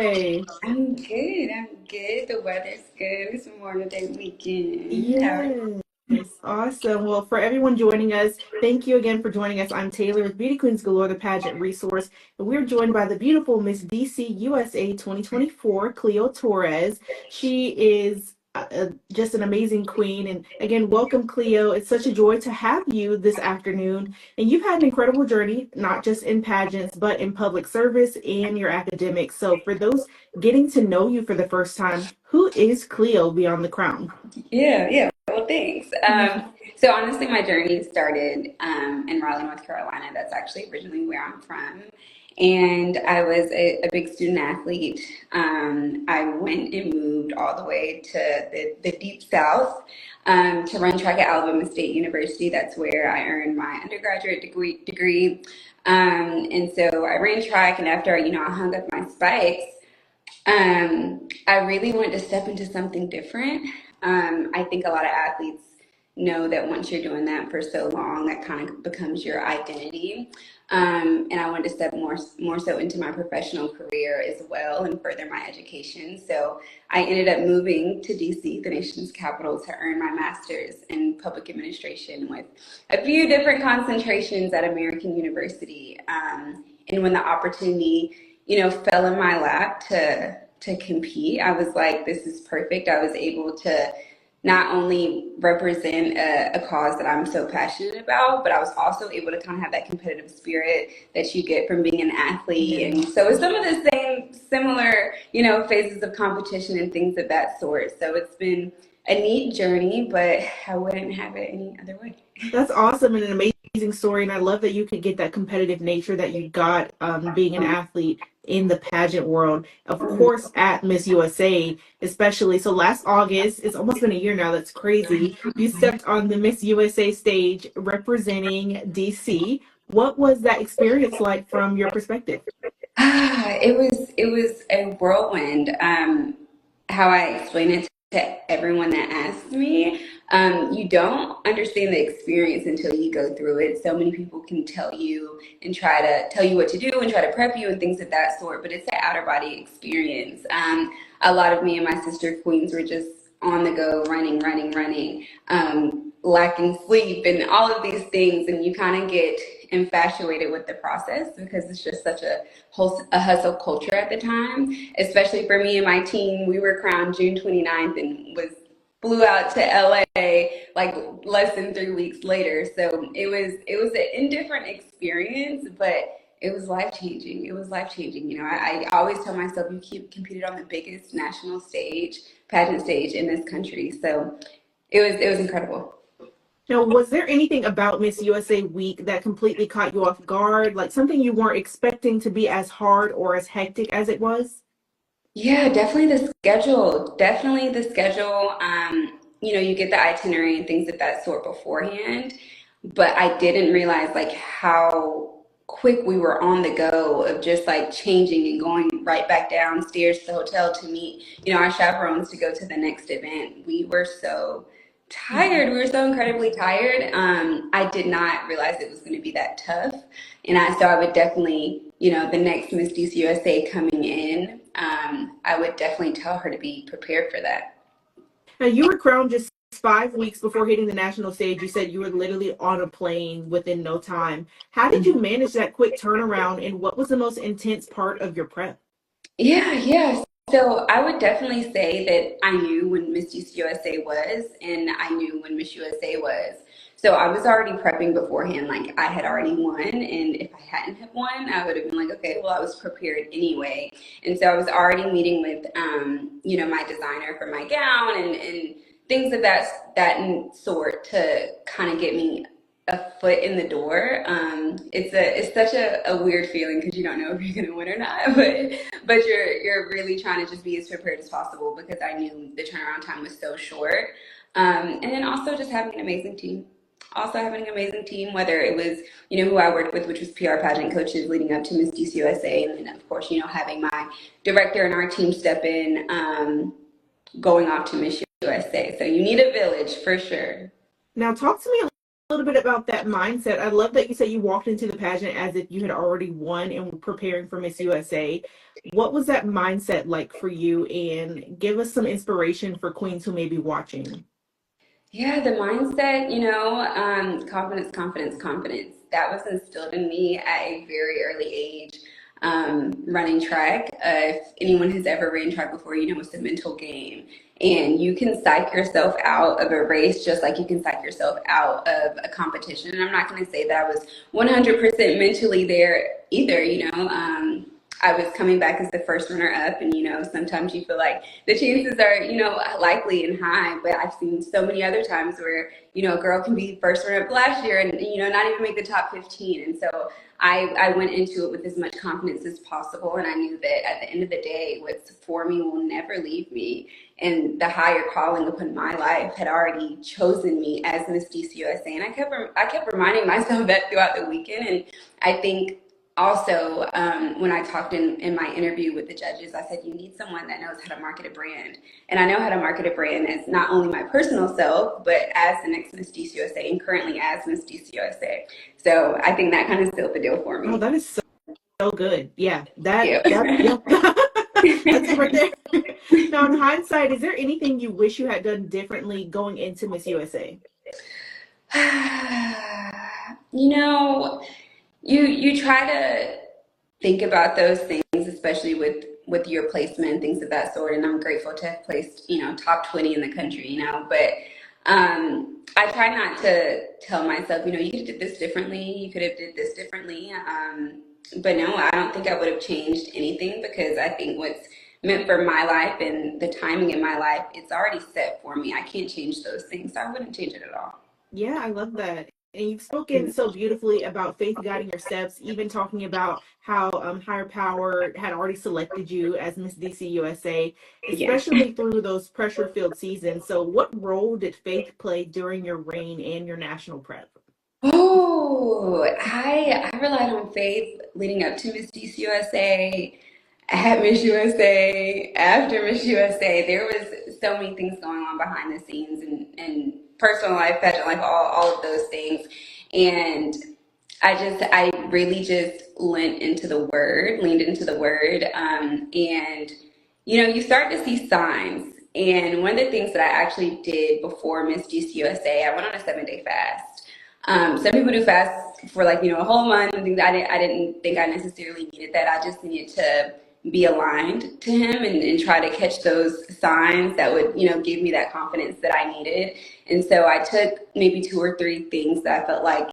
today? I'm good. I'm good. The weather's good. It's Memorial Day weekend. How are Yes, awesome. Well, for everyone joining us, thank you again for joining us. I'm Taylor with Beauty Queens Galore, the pageant resource, and we're joined by the beautiful Miss DC USA 2024, Kleo Torres. She is just an amazing queen. And again, welcome, Cleo. It's such a joy to have you this afternoon. And you've had an incredible journey, not just in pageants, but in public service and your academics. So, for those getting to know you for the first time, who is Cleo beyond the crown? you? Yeah. Well, thanks. So honestly, my journey started in Raleigh, North Carolina. That's actually originally where I'm from. And I was a big student athlete. I went and moved all the way to the deep south to run track at Alabama State University. That's where I earned my undergraduate degree. And so I ran track, and after I hung up my spikes. I really wanted to step into something different. I think a lot of athletes know that once you're doing that for so long, that kind of becomes your identity. And I wanted to step more so into my professional career as well and further my education. So I ended up moving to DC, the nation's capital, to earn my master's in public administration with a few different concentrations at American University. And when the opportunity fell in my lap to compete, I was like, this is perfect. I was able to not only represent a cause that I'm so passionate about, but I was also able to kind of have that competitive spirit that you get from being an athlete. And Yes. so it's some of the same similar, phases of competition and things of that sort. So it's been a neat journey, but I wouldn't have it any other way. That's awesome and an amazing story. And I love that you could get that competitive nature that you got being an athlete in the pageant world. Of course, at Miss USA, especially. So last August, it's almost been a year now. That's crazy. You stepped on the Miss USA stage representing DC. What was that experience like from your perspective? It was a whirlwind. How I explain it to everyone that asks me, you don't understand the experience until you go through it. So many people can tell you and try to tell you what to do and try to prep you and things of that sort, but it's an outer body experience. A lot of me and my sister queens were just on the go, running, lacking sleep and all of these things, and you kind of get infatuated with the process because it's just such a hustle culture at the time, especially for me and my team. We were crowned June 29th and flew out to LA like less than 3 weeks later. So it was an indifferent experience, but it was life changing. It was life changing. I always tell myself you keep competed on the biggest national stage, pageant stage in this country. So it was incredible. Now, was there anything about Miss USA week that completely caught you off guard, like something you weren't expecting to be as hard or as hectic as it was? Yeah, definitely the schedule. Definitely the schedule. You get the itinerary and things of that sort beforehand, but I didn't realize like how quick we were on the go of just like changing and going right back downstairs to the hotel to meet, our chaperones to go to the next event. We were so tired. We were so incredibly tired. I did not realize it was going to be that tough. So I would definitely, the next Miss DC USA coming in, I would definitely tell her to be prepared for that. Now, you were crowned just 5 weeks before hitting the national stage. You said you were literally on a plane within no time. How did you manage that quick turnaround, and what was the most intense part of your prep? Yeah. So I would definitely say that I knew when Miss USA was, and I knew when Miss USA was. So I was already prepping beforehand, like I had already won, and if I hadn't have won, I would have been like, okay, well, I was prepared anyway. And so I was already meeting with, my designer for my gown and things of that sort to kind of get me a foot in the door. It's such a weird feeling because you don't know if you're gonna win or not, but you're really trying to just be as prepared as possible because I knew the turnaround time was so short. And then also just having an amazing team. Also having an amazing team, whether it was, who I worked with, which was PR pageant coaches leading up to Miss DC USA, and then of course, having my director and our team step in, going off to Miss USA. So you need a village for sure. Now, talk to me a little bit about that mindset. I love that you said you walked into the pageant as if you had already won and were preparing for Miss USA. What was that mindset like for you? And give us some inspiration for queens who may be watching. Yeah, the mindset, confidence, confidence, confidence. That was instilled in me at a very early age. Running track, if anyone has ever ran track before, you know it's a mental game. And you can psych yourself out of a race just like you can psych yourself out of a competition. And I'm not going to say that I was 100% mentally there either, I was coming back as the first runner up, and sometimes you feel like the chances are, likely and high. But I've seen so many other times where, a girl can be first runner up last year and, not even make the top 15. And so I went into it with as much confidence as possible. And I knew that at the end of the day, what's for me will never leave me. And the higher calling upon my life had already chosen me as Miss DC USA. And I kept reminding myself that throughout the weekend. And I think also, when I talked in my interview with the judges, I said, you need someone that knows how to market a brand. And I know how to market a brand as not only my personal self, but as the next Miss DC USA and currently as Miss DC USA. So I think that kind of sealed the deal for Oh, me. that is so good. Yeah, Thank yep. That's it right you. there. Now, in hindsight, is there anything you wish you had done differently going into Miss USA? you know, you try to think about those things, especially with your placement, things of that sort. And I'm grateful to have placed, top 20 in the country, but I try not to tell myself, you could have did this differently, you could have did this differently. But no, I don't think I would have changed anything because I think what's meant for my life and the timing in my life, it's already set for me. I can't change those things. So I wouldn't change it at all. Yeah, I love that. And you've spoken so beautifully about faith guiding your steps, even talking about how higher power had already selected you as Miss DC USA, Yes. especially through those pressure-filled seasons. So, what role did faith play during your reign and your national prep? Oh, I relied on faith leading up to Miss DC USA, at Miss USA, after Miss USA. There was so many things going on behind the scenes and personal life, pageant life, all of those things. And I really just leaned into the word. And, you start to see signs. And one of the things that I actually did before Miss DC USA, I went on a 7-day fast. Some people do fast for like, a whole month and things. I didn't think I necessarily needed that. I just needed to be aligned to him and try to catch those signs that would, give me that confidence that I needed. And so I took maybe 2 or 3 things that I felt like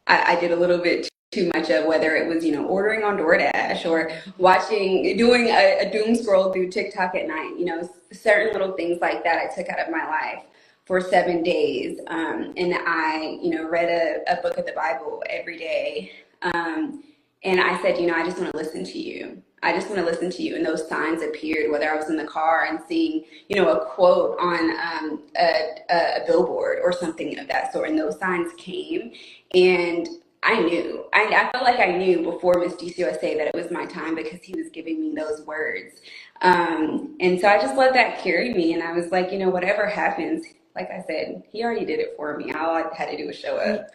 I did a little bit too much of, whether it was, ordering on DoorDash or doing a doom scroll through TikTok at night, certain little things like that I took out of my life for 7 days. And I, read a book of the Bible every day. And I said, I just want to listen to you. I just want to listen to you. And those signs appeared, whether I was in the car and seeing, a quote on a billboard or something of that sort. And those signs came. And I knew. I felt like I knew before Miss DCUSA that it was my time because he was giving me those words. And so I just let that carry me. And I was like, whatever happens, like I said, he already did it for me. All I had to do was show up.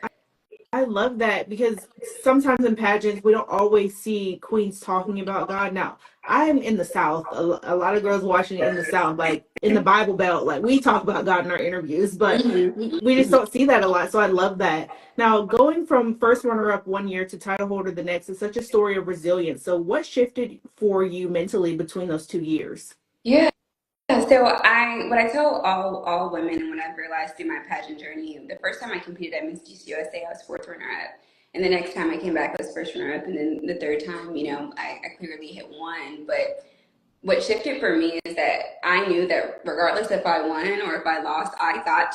I love that because sometimes in pageants we don't always see queens talking about God. Now, I'm in the South. A lot of girls watching it in the South, like in the Bible Belt, like we talk about God in our interviews, but we just don't see that a lot. So I love that. Now, going from first runner up one year to title holder the next is such a story of resilience. So, what shifted for you mentally between those 2 years? Yeah. So what I tell all women when I've realized through my pageant journey, the first time I competed at Miss DC USA, I was fourth runner up. And the next time I came back, I was first runner up. And then the third time, I clearly hit one. But what shifted for me is that I knew that regardless if I won or if I lost,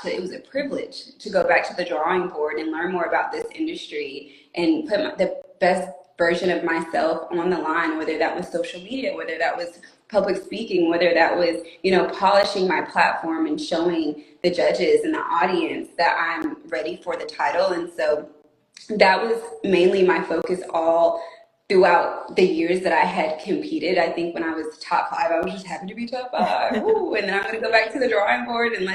it was a privilege to go back to the drawing board and learn more about this industry and put the best version of myself on the line, whether that was social media, whether that was public speaking, whether that was, polishing my platform and showing the judges and the audience that I'm ready for the title. And so that was mainly my focus all throughout the years that I had competed. I think when I was top 5, I was just happy to be top 5. Ooh, and then I'm going to go back to the drawing board and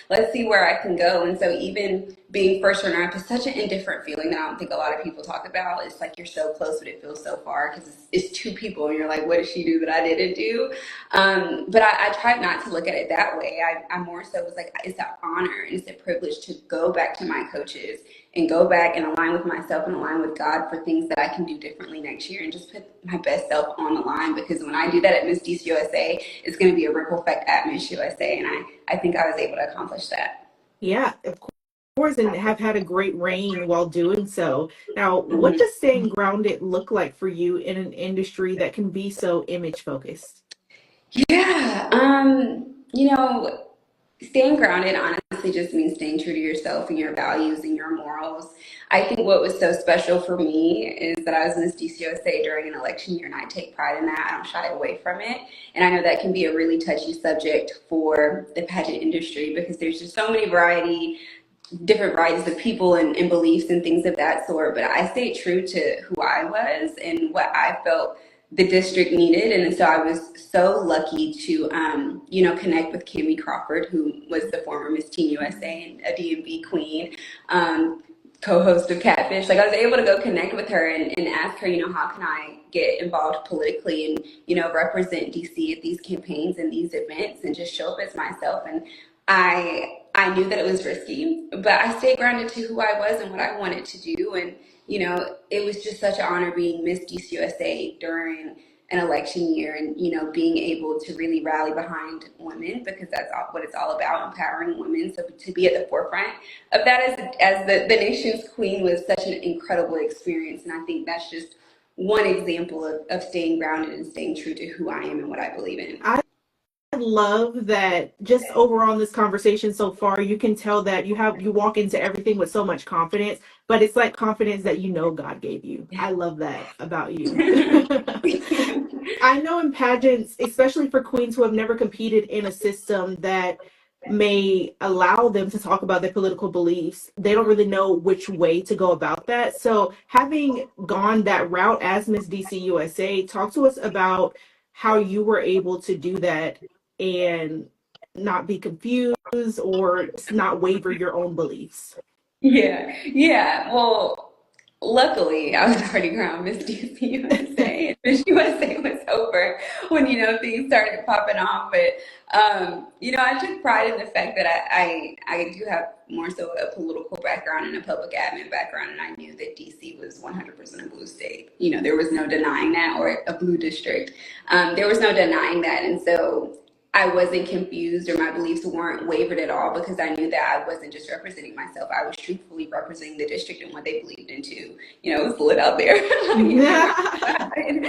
let's see where I can go. And so even being first runner up is such an indifferent feeling that I don't think a lot of people talk about. It's like you're so close, but it feels so far because it's two people, and you're like, what did she do that I didn't do? But I tried not to look at it that way. I more so was like, it's an honor and it's a privilege to go back to my coaches and go back and align with myself and align with God for things that I can do differently next year and just put my best self on the line. Because when I do that at Miss DC USA, it's going to be a ripple effect at Miss USA. And I think I was able to accomplish that. Yeah, of course, and have had a great reign while doing so. Now, what Mhm. does staying grounded look like for you in an industry that can be so image focused? Yeah. Staying grounded honestly just means staying true to yourself and your values and your morals. I think what was so special for me is that I was Miss DCOSA during an election year, and I take pride in that. I don't shy away from it. And I know that can be a really touchy subject for the pageant industry because there's just so many different varieties of people and beliefs and things of that sort. But I stayed true to who I was and what I felt the district needed. And so I was so lucky to, connect with Kimmy Crawford, who was the former Miss Teen USA and a DMV queen, co-host of Catfish. Like I was able to go connect with her and ask her, how can I get involved politically and, represent DC at these campaigns and these events and just show up as myself. And I knew that it was risky, but I stayed grounded to who I was and what I wanted to do. And, it was just such an honor being Miss DCUSA during an election year and, being able to really rally behind women because that's what it's all about, empowering women. So to be at the forefront of that as the nation's queen was such an incredible experience. And I think that's just one example of staying grounded and staying true to who I am and what I believe in. I love that just overall in this conversation so far, you can tell that you walk into everything with so much confidence, but it's like confidence that God gave you. I love that about you. I know in pageants, especially for queens who have never competed in a system that may allow them to talk about their political beliefs, they don't really know which way to go about that. So, having gone that route as Miss DC USA, talk to us about how you were able to do that and not be confused or not waver your own beliefs. Yeah, yeah. Well, luckily, I was already crowned Miss DC USA, and Miss USA was over when things started popping off. But I took pride in the fact that I do have more so a political background and a public admin background, and I knew that DC was 100% a blue state. There was no denying that, or a blue district. There was no denying that, and so I wasn't confused or my beliefs weren't wavered at all because I knew that I wasn't just representing myself. I was truthfully representing the district and what they believed in too. It was lit out there. And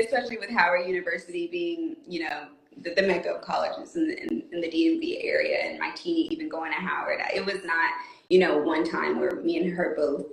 especially with Howard University being, the mecca of colleges in the DMV area and my teen even going to Howard, it was not, one time where me and her both,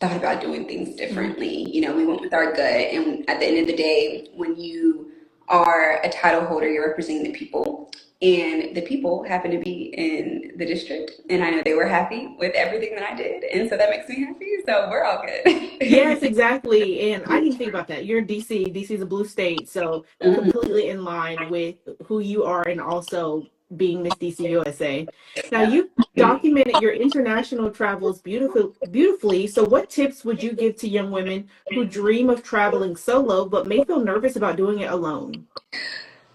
thought about doing things differently. We went with our gut. And at the end of the day, when you are a title holder, you're representing the people. And the people happen to be in the district. And I know they were happy with everything that I did. And so that makes me happy. So we're all good. Yes, exactly. And I didn't think about that. You're in DC. DC is a blue state, so Mhm. completely in line with who you are and also being Miss DC USA. Now, Yeah. you documented your international travels beautifully. So, what tips would you give to young women who dream of traveling solo but may feel nervous about doing it alone?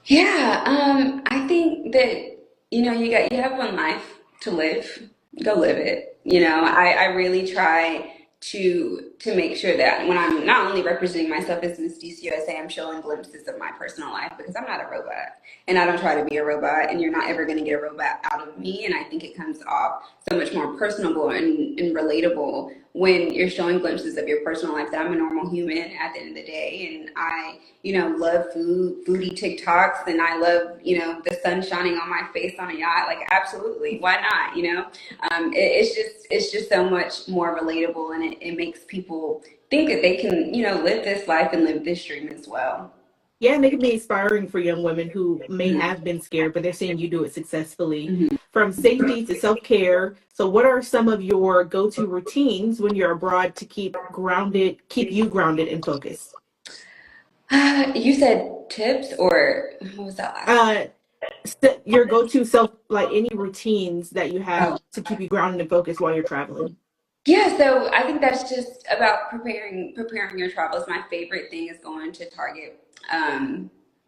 Yeah, I think that you have one life to live. Go live it. I really try to make sure that when I'm not only representing myself as Miss DCUSA, I'm showing glimpses of my personal life because I'm not a robot and I don't try to be a robot, and you're not ever going to get a robot out of me. And I think it comes off so much more personable and relatable when you're showing glimpses of your personal life that I'm a normal human at the end of the day, and I love foodie TikToks, and I love, the sun shining on my face on a yacht. Like, absolutely, why not? It's just so much more relatable, and it makes people think that they can, live this life and live this dream as well. Yeah, and it can be inspiring for young women who may Mhm. have been scared, but they're seeing you do it successfully. Mhm. From safety to self-care. So what are some of your go-to routines when you're abroad to keep you grounded and focused? You said tips, or what was that last Uh, part? your go-to self, like any routines that you Oh, have to keep you grounded and focused while you're traveling. yeah, so I think that's just about preparing your travels. My favorite thing is going to Target,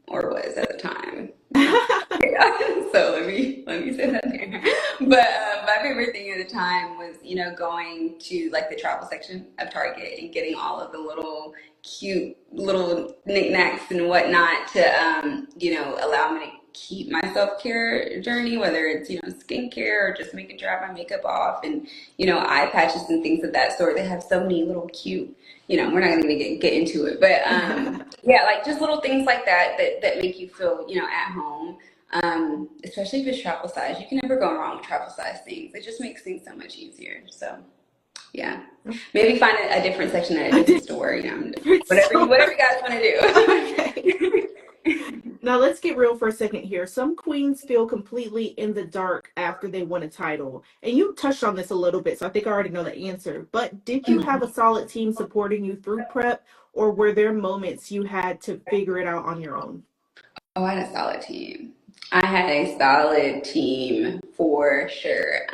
or was at the time. Yeah. So let me say that there. But my favorite thing at the time was, going to like the travel section of Target and getting all of the little cute little knickknacks and whatnot to allow me to keep my self-care journey, whether it's, skincare or just making sure I have my makeup off and, eye patches and things of that sort. They have so many little cute, we're not gonna get into it, but yeah, like just little things like that make you feel, at home. Especially if it's travel size. You can never go wrong with travel size things. It just makes things so much easier. So yeah. Maybe find a different section at a A different store, different whatever store. you guys want Okay. to do. Now let's get real for a second here. Some queens feel completely in the dark after they win a title. And you touched on this a little bit, so I think I already know the answer. But did you have a solid team supporting you through prep, or were there moments you had to figure it out on your own? Oh, I had a solid team. I had a solid team for sure.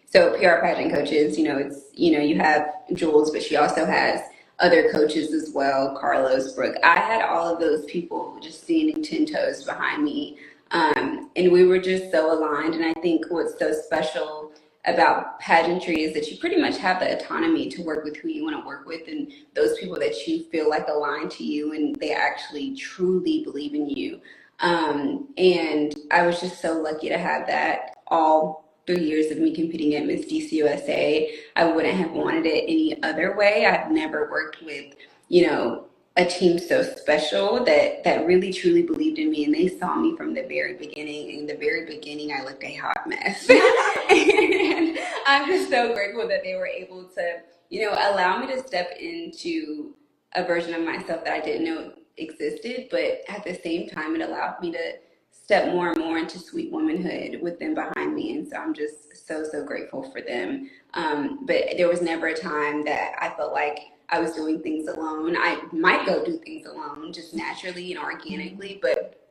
So PR pageant coaches, you have Jules, but she also has other coaches as well, Carlos, Brooke. I had all of those people just standing 10 toes behind me. And we were just so aligned. And I think what's so special about pageantry is that you pretty much have the autonomy to work with who you want to work with and those people that you feel like align to you and they actually truly believe in you. And I was just so lucky to have that all 3 years of me competing at Miss DC USA. I wouldn't have wanted it any other way. I've never worked with, you know, a team so special that really truly believed in me and they saw me from the very beginning. In the very beginning, I looked a hot mess. And I'm just so grateful that they were able to, allow me to step into a version of myself that I didn't know existed, but at the same time, it allowed me to step more and more into sweet womanhood with them behind me. And so I'm just so, so grateful for them. But there was never a time that I felt like I was doing things alone. I might go do things alone just naturally and organically, but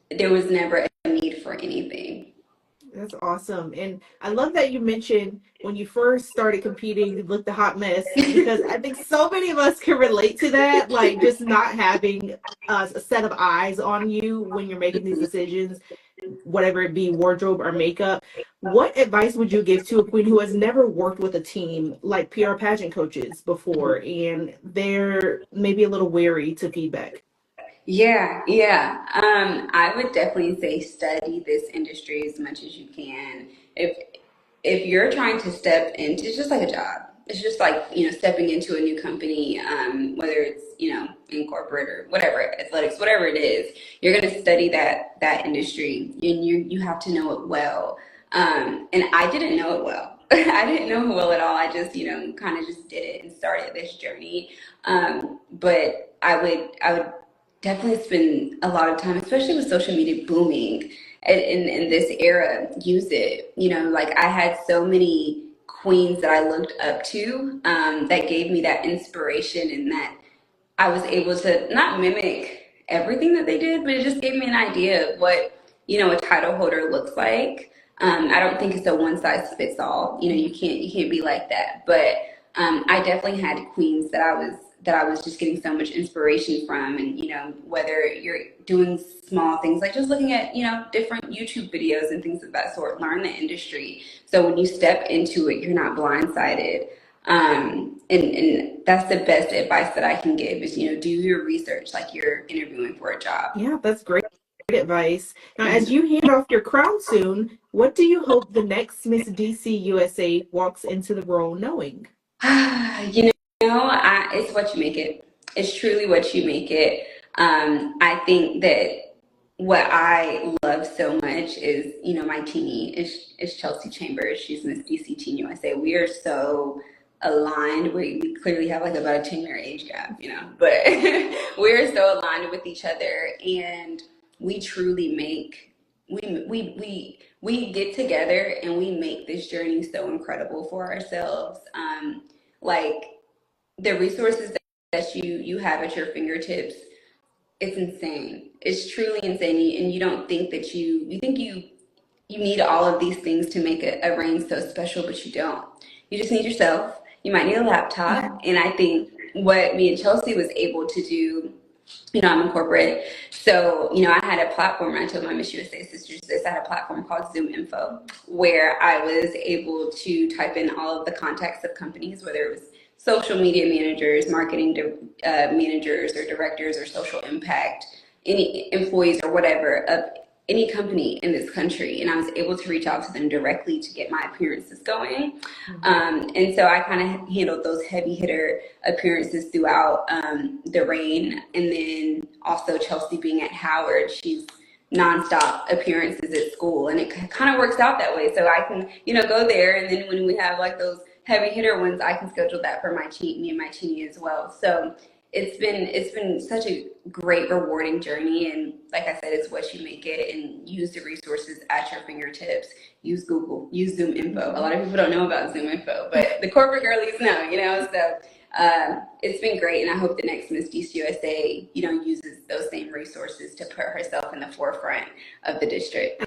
there was never a need for anything. That's awesome. And I love that you mentioned when you first started competing, you looked a hot mess because I think so many of us can relate to that. Like just not having a set of eyes on you when you're making these decisions, whatever it be, wardrobe or makeup. What advice would you give to a queen who has never worked with a team like PR pageant coaches before and they're maybe a little wary to feedback? Yeah, yeah. I would definitely say study this industry as much as you can. If you're trying to step into, it's just like a job. It's just like, stepping into a new company, whether it's, in corporate or whatever, athletics, whatever it is, you're going to study that industry and you have to know it well. And I didn't know it well. I didn't know it well at all. I just, kind of just did it and started this journey. But I would definitely spend a lot of time, especially with social media booming in this era, use it. Like I had so many queens that I looked up to that gave me that inspiration and that I was able to not mimic everything that they did, but it just gave me an idea of what, a title holder looks like. I don't think it's a one size fits all. You can't be like that. But I definitely had queens that I was just getting so much inspiration from. And, whether you're doing small things like just looking at, different YouTube videos and things of that sort, learn the industry. So when you step into it, you're not blindsided. And that's the best advice that I can give is, do your research like you're interviewing for a job. Yeah, that's great advice. Now, as you hand off your crown soon, what do you hope the next Miss DC USA walks into the role knowing? It's what you make it. It's truly what you make it. I think that what I love so much is, my team is Chelsea Chambers. She's Miss DC Teen USA. We are so aligned. We clearly have like about a 10-year age gap, but we're so aligned with each other and we truly make we get together and we make this journey so incredible for ourselves. Like the resources that you have at your fingertips it's insane. It's truly insane. And you don't think that you think you need all of these things to make a reign so special, but you don't. You just need yourself. You might need a laptop. And I think what me and Chelsea was able to do, I'm in corporate. So, I had a platform. I told my Miss USA sisters this. I had a platform called Zoom Info where I was able to type in all of the contacts of companies, whether it was social media managers, marketing managers, or directors, or social impact, any employees or whatever of any company in this country. And I was able to reach out to them directly to get my appearances going. And so I kind of handled those heavy hitter appearances throughout the reign. And then also Chelsea being at Howard, she's nonstop appearances at school, and it kind of works out that way. So I can, go there, and then when we have like those heavy hitter ones, I can schedule that for me and my teenie as well. So it's been such a great, rewarding journey. And like I said, it's what you make it, and use the resources at your fingertips. Use Google, use Zoom Info. A lot of people don't know about Zoom Info, but the corporate girlies know, so it's been great. And I hope the next Miss DC USA, uses those same resources to put herself in the forefront of the district.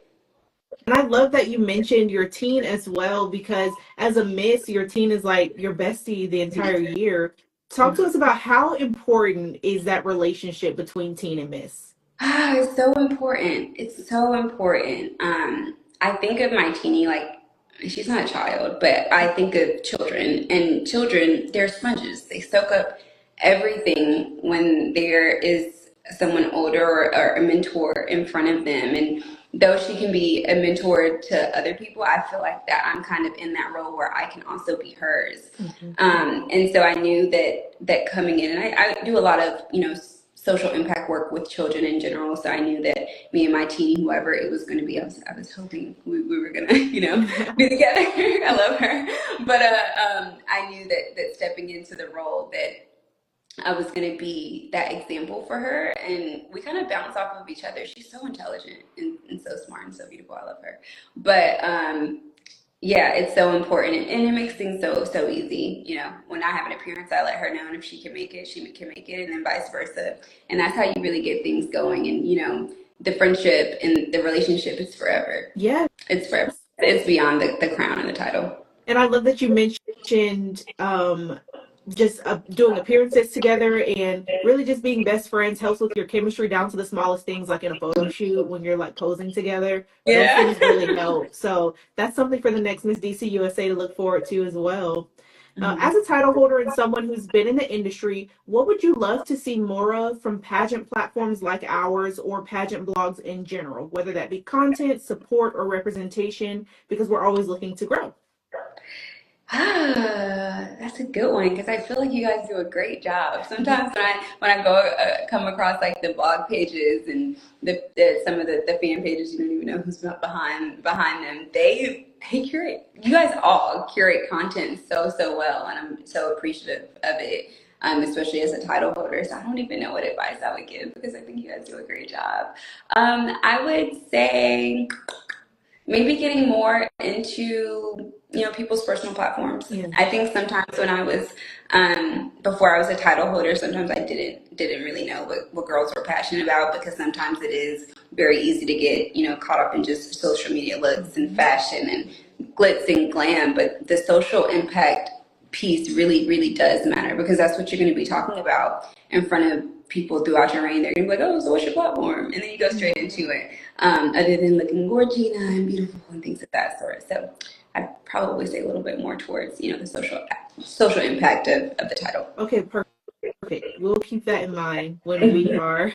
And I love that you mentioned your teen as well, because as a miss, your teen is like your bestie the entire year. Talk to us about how important is that relationship between teen and miss? It's so important. It's so important. I think of my teenie like she's not a child, but I think of children, and children, they're sponges. They soak up everything when there is someone older, or a mentor in front of them. And though she can be a mentor to other people, I feel like that I'm kind of in that role where I can also be hers. And so I knew that coming in, and I do a lot of, social impact work with children in general. So I knew that me and my team, whoever it was going to be, I was hoping we were going to, be together. I love her. But I knew that stepping into the role, that I was going to be that example for her. And we kind of bounce off of each other. She's so intelligent and so smart and so beautiful. I love her. But yeah, it's so important, and it makes things so easy. When I have an appearance, I let her know, and if she can make it, she can make it, and then vice versa. And that's how you really get things going. And the friendship and the relationship is forever. Yeah. It's forever. It's beyond the crown and the title. And I love that you mentioned just doing appearances together, and really just being best friends helps with your chemistry down to the smallest things, like in a photo shoot when you're like posing together. Those things really help. So that's something for the next Miss DC USA to look forward to as well. As a title holder and someone who's been in the industry, what would you love to see more of from pageant platforms like ours, or pageant blogs in general, whether that be content, support, or representation, because we're always looking to grow? That's a good one, because I feel like you guys do a great job. Sometimes when I go come across like the blog pages and some of the fan pages, you don't even know who's behind them. They curate. You guys all curate content so well, and I'm so appreciative of it. Especially as a title holder, so I don't even know what advice I would give, because I think you guys do a great job. I would say maybe getting more into people's personal platforms. Yeah. I think sometimes when I was before I was a title holder, sometimes I didn't really know what girls were passionate about, because sometimes it is very easy to get caught up in just social media looks and fashion and glitz and glam. But the social impact piece really does matter, because that's what you're going to be talking about in front of people throughout your reign. They're going to be like, oh, so what's your platform? And then you go straight into it, other than looking gorgeous and beautiful and things of that sort. So I'd probably say a little bit more towards, the social impact of the title. Okay, perfect. We'll keep that in mind when we are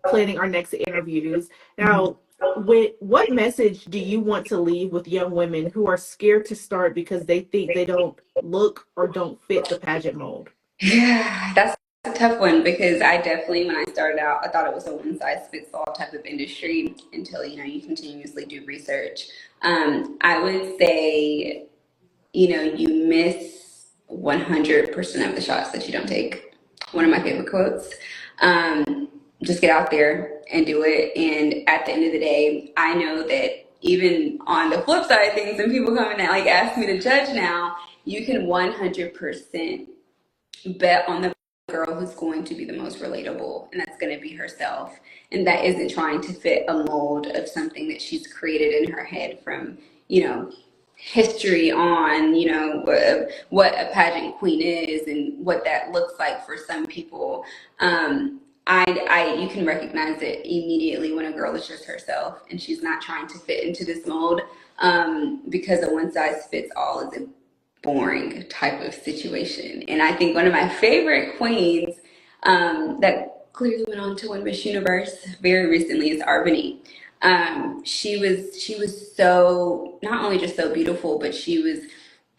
planning our next interviews. Now, what message do you want to leave with young women who are scared to start because they think they don't look or don't fit the pageant mold? Yeah, that's a tough one, because I definitely, when I started out, I thought it was a one size fits all type of industry until, you continuously do research. I would say, you miss 100% of the shots that you don't take. One of my favorite quotes. Just get out there and do it. And at the end of the day, I know that even on the flip side of things, and people come in and like ask me to judge now, you can 100% bet on the girl who's going to be the most relatable, and that's going to be herself, and that isn't trying to fit a mold of something that she's created in her head from, you know, history on, you know, what a pageant queen is and what that looks like for some people. You can recognize it immediately when a girl is just herself and she's not trying to fit into this mold, because a one size fits all is a boring type of situation. And I think one of my favorite queens, that clearly went on to win Miss Universe very recently is Arbany. She was so, not only just so beautiful, but she was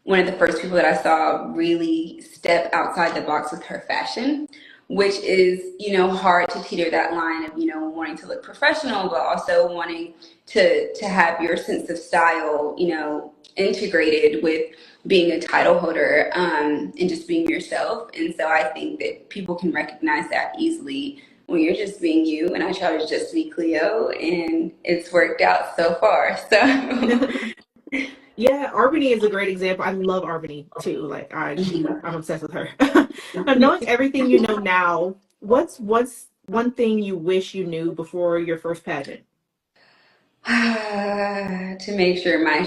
one of the first people that I saw really step outside the box with her fashion, which is, you know, hard to teeter that line of, you know, wanting to look professional, but also wanting to have your sense of style, you know, integrated with being a title holder, and just being yourself. And so I think that people can recognize that easily when you're just being you. And I try to just be Cleo, and it's worked out so far. So Yeah, Arbany is a great example. I love Arbany too. Like I'm obsessed with her. Knowing everything you know now, what's one thing you wish you knew before your first pageant? to make sure my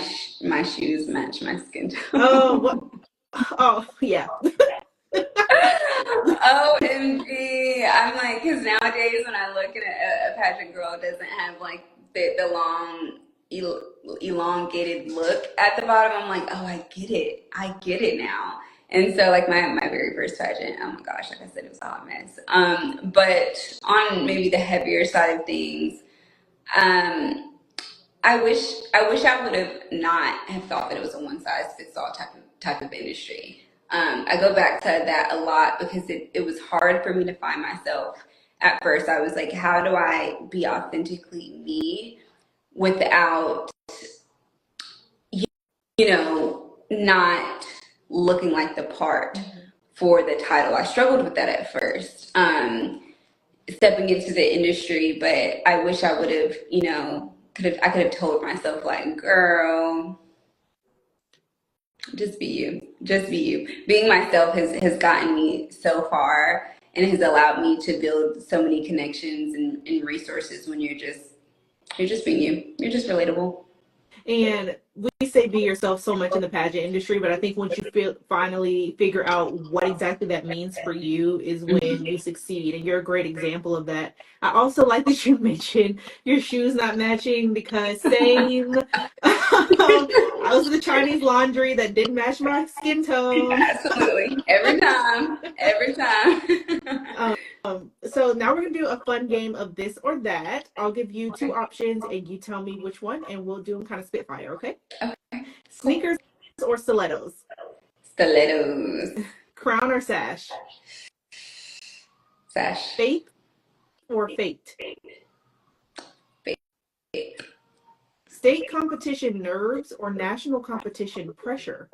shoes match my skin Oh, tone. what? Oh, yeah. OMG. I'm like, because nowadays when I look at a pageant girl, it doesn't have like the long, elongated look at the bottom. I'm like, oh, I get it. I get it now. And so, like, my very first pageant, oh my gosh, like I said, it was a hot mess. But on maybe the heavier side of things, um, I wish I would have not have thought that it was a one size fits all type of industry. I go back to that a lot because it was hard for me to find myself. At first, I was like, how do I be authentically me without, you know, not looking like the part for the title? I struggled with that at first. Stepping into the industry, but I wish I would have, you know, I could have told myself like, girl, just be you. Just be you. Being myself has gotten me so far and has allowed me to build so many connections and resources when you're just being you. You're just relatable. And we say be yourself so much in the pageant industry, but I think once you finally figure out what exactly that means for you is when you succeed. And you're a great example of that. I also like that you mentioned your shoes not matching because same. I was in the Chinese laundry that didn't match my skin tone. Absolutely. Every time. Every time. So now we're gonna do a fun game of this or that. I'll give you two Okay. options and you tell me which one, and we'll do them kind of spitfire, okay? Okay. Cool. Sneakers or stilettos? Stilettos. Crown or sash? Sash. Faith or fate? State competition nerves or national competition pressure?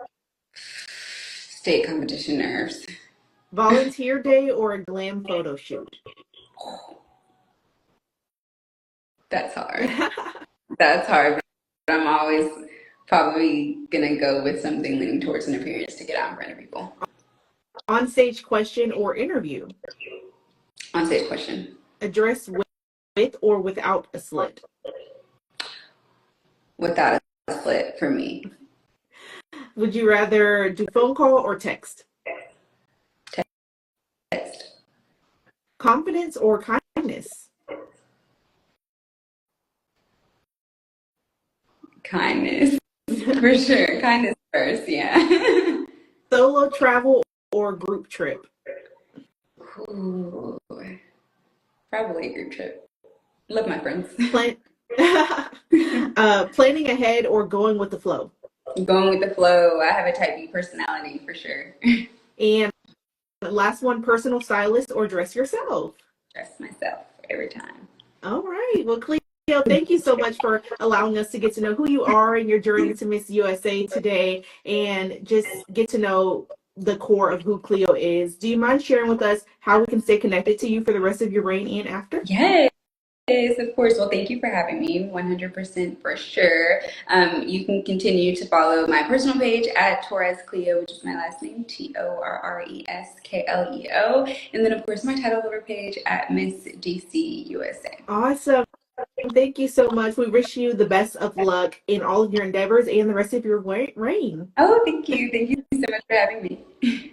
State competition nerves. Volunteer day or a glam photo shoot? That's hard. That's hard, but I'm always probably gonna go with something leaning towards an appearance to get out in front of people. On stage question or interview? On stage question. A dress with or without a slit? Without a slit for me. Would you rather do phone call or text? Text. Confidence or kindness? Kindness. For sure. Kindness first, yeah. Solo travel or group trip? Ooh, probably a group trip. Love my friends. Plan- planning ahead or going with the flow? Going with the flow. I have a type B personality for sure. And last one, personal stylist or dress yourself? Dress myself every time. All right. Well, Cleo, thank you so much for allowing us to get to know who you are and your journey to Miss USA today and just get to know the core of who Cleo is. Do you mind sharing with us how we can stay connected to you for the rest of your reign and after? Yes. Yes, of course. Well, thank you for having me. 100% for sure. You can continue to follow my personal page at Torres Cleo, which is my last name, TorresKleo. And then, of course, my title holder page at Miss DC USA. Awesome. Thank you so much. We wish you the best of luck in all of your endeavors and the rest of your reign. Oh, thank you. Thank you so much for having me.